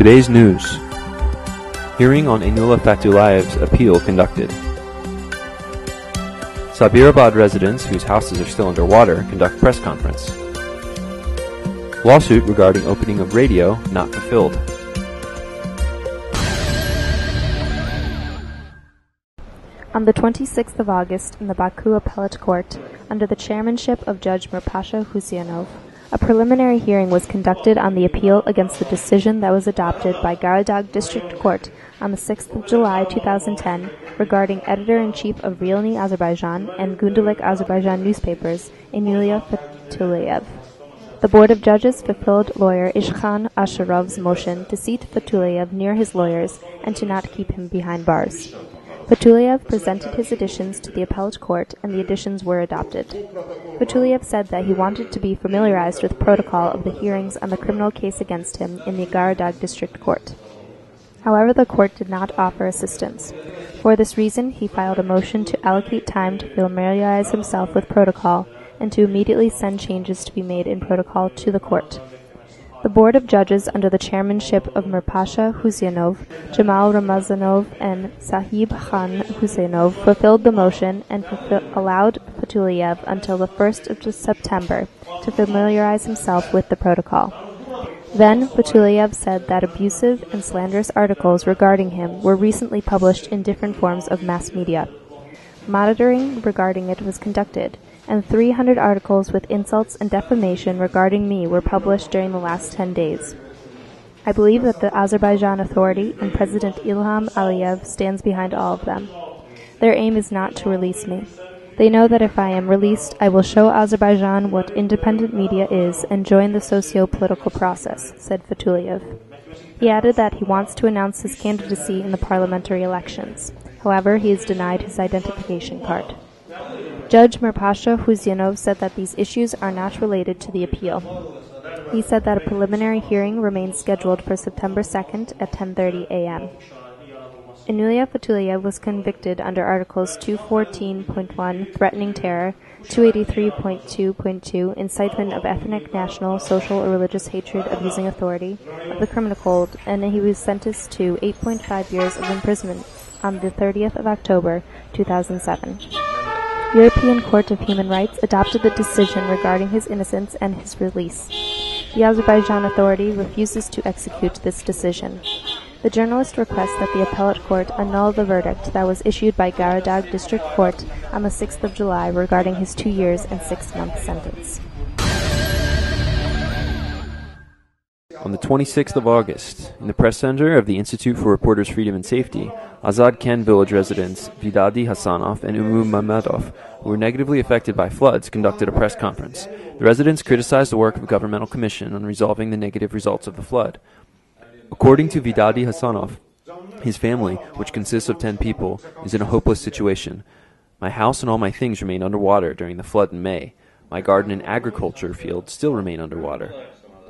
Today's news. Hearing on Ainullah Fatulayev's appeal conducted. Sabirabad residents whose houses are still underwater conduct press conference. Lawsuit regarding opening of radio not fulfilled. On the 26th of August, in the Baku Appellate Court, under the chairmanship of Judge Mirpasha Huseynov, a preliminary hearing was conducted on the appeal against the decision that was adopted by Garadag District Court on the 6th of July 2010 regarding editor-in-chief of Realny Azerbaijan and Gündelik Azerbaijan newspapers, Ainullah Fatullayev. The Board of Judges fulfilled lawyer Ishkhan Asharov's motion to seat Fatullayev near his lawyers and to not keep him behind bars. Fatullayev presented his additions to the appellate court, and the additions were adopted. Fatullayev said that he wanted to be familiarized with protocol of the hearings on the criminal case against him in the Garadag District Court. However, the court did not offer assistance. For this reason, he filed a motion to allocate time to familiarize himself with protocol and to immediately send changes to be made in protocol to the court. The Board of Judges, under the chairmanship of Mirpasha Huseynov, Jamal Ramazanov, and Sahib Khan Huseynov, fulfilled the motion and allowed Fatullayev until the 1st of September to familiarize himself with the protocol. Then, Fatullayev said that abusive and slanderous articles regarding him were recently published in different forms of mass media. Monitoring regarding it was conducted, and 300 articles with insults and defamation regarding me were published during the last 10 days. I believe that the Azerbaijan Authority and President Ilham Aliyev stands behind all of them. Their aim is not to release me. They know that if I am released, I will show Azerbaijan what independent media is and join the socio-political process, said Fatullayev. He added that he wants to announce his candidacy in the parliamentary elections. However, he is denied his identification card. Judge Mirpasha Huseynov said that these issues are not related to the appeal. He said that a preliminary hearing remains scheduled for September 2nd at 10:30 a.m. Ainullah Fatullayev was convicted under Articles 214.1, threatening terror, 283.2.2, incitement of ethnic, national, social, or religious hatred of using authority, of the Criminal Code, and he was sentenced to 8.5 years of imprisonment on the 30th of October 2007. European Court of Human Rights adopted the decision regarding his innocence and his release. The Azerbaijan Authority refuses to execute this decision. The journalist requests that the appellate court annul the verdict that was issued by Garadag District Court on the 6th of July regarding his 2 years and 6-month sentence. On the 26th of August, in the press center of the Institute for Reporters' Freedom and Safety, Azad Ken village residents Vidadi Hasanov and Umu Mamedov, who were negatively affected by floods, conducted a press conference. The residents criticized the work of a governmental commission on resolving the negative results of the flood. According to Vidadi Hasanov, his family, which consists of 10 people, is in a hopeless situation. My house and all my things remained underwater during the flood in May. My garden and agriculture fields still remain underwater.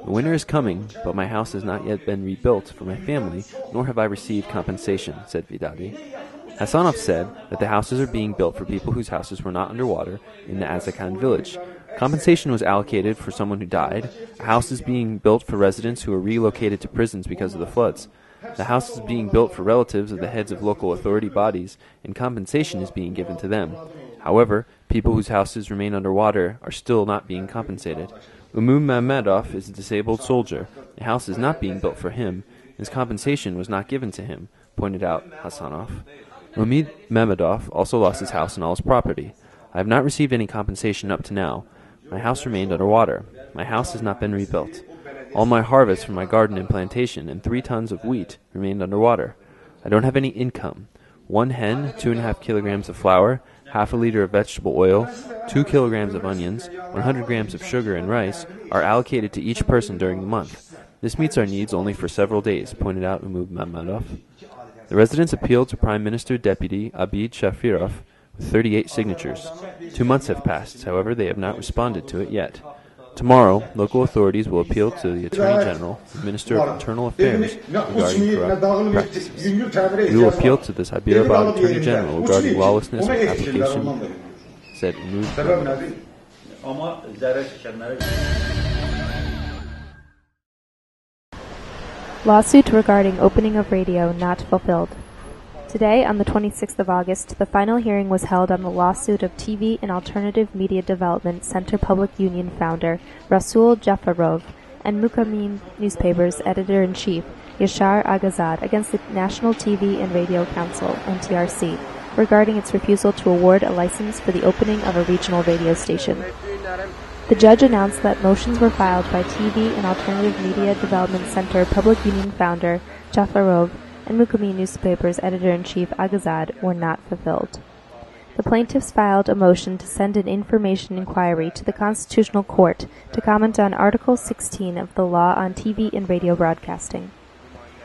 The winter is coming, but my house has not yet been rebuilt for my family, nor have I received compensation, said Vidadi. Hasanov said that the houses are being built for people whose houses were not underwater in the Azakan village. Compensation was allocated for someone who died. A house is being built for residents who were relocated to prisons because of the floods. The house is being built for relatives of the heads of local authority bodies, and compensation is being given to them. However, people whose houses remain underwater are still not being compensated. Umum Mamedov is a disabled soldier. A house is not being built for him. His compensation was not given to him, pointed out Hasanov. Umid Mamedov also lost his house and all his property. I have not received any compensation up to now. My house remained underwater. My house has not been rebuilt. All my harvest from my garden and plantation and 3 tons of wheat remained underwater. I don't have any income. 1 hen, 2.5 kilograms of flour, half a liter of vegetable oil, 2 kilograms of onions, 100 grams of sugar and rice are allocated to each person during the month. This meets our needs only for several days, pointed out Umub Mamedov. The residents appealed to Prime Minister Deputy Abid Shafirov with 38 signatures. 2 months have passed, however they have not responded to it yet. Tomorrow, local authorities will appeal to the Attorney General and Minister of Internal Affairs regarding corrupt practices. We will appeal to the Sabirabad Attorney General regarding lawlessness with application, said Umud Mamedov. Lawsuit regarding opening of radio not fulfilled. Today, on the 26th of August, the final hearing was held on the lawsuit of TV and Alternative Media Development Center Public Union founder Rasul Jafarov and Mukamin newspaper's editor-in-chief Yashar Agazad against the National TV and Radio Council, NTRC, regarding its refusal to award a license for the opening of a regional radio station. The judge announced that motions were filed by TV and Alternative Media Development Center Public Union founder Jafarov and Mukamin newspaper's editor-in-chief Agazad were not fulfilled. The plaintiffs filed a motion to send an information inquiry to the Constitutional Court to comment on Article 16 of the law on TV and radio broadcasting.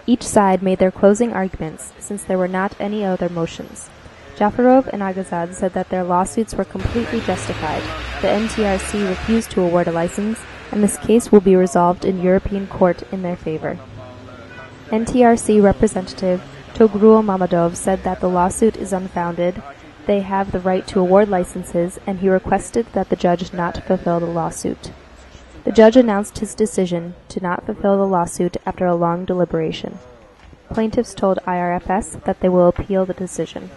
Each side made their closing arguments, since there were not any other motions. Jafarov and Agazad said that their lawsuits were completely justified. The NTRC refused to award a license, and this case will be resolved in European court in their favor. NTRC representative Togruo Mamadov said that the lawsuit is unfounded, they have the right to award licenses, and he requested that the judge not fulfill the lawsuit. The judge announced his decision to not fulfill the lawsuit after a long deliberation. Plaintiffs told IRFS that they will appeal the decision.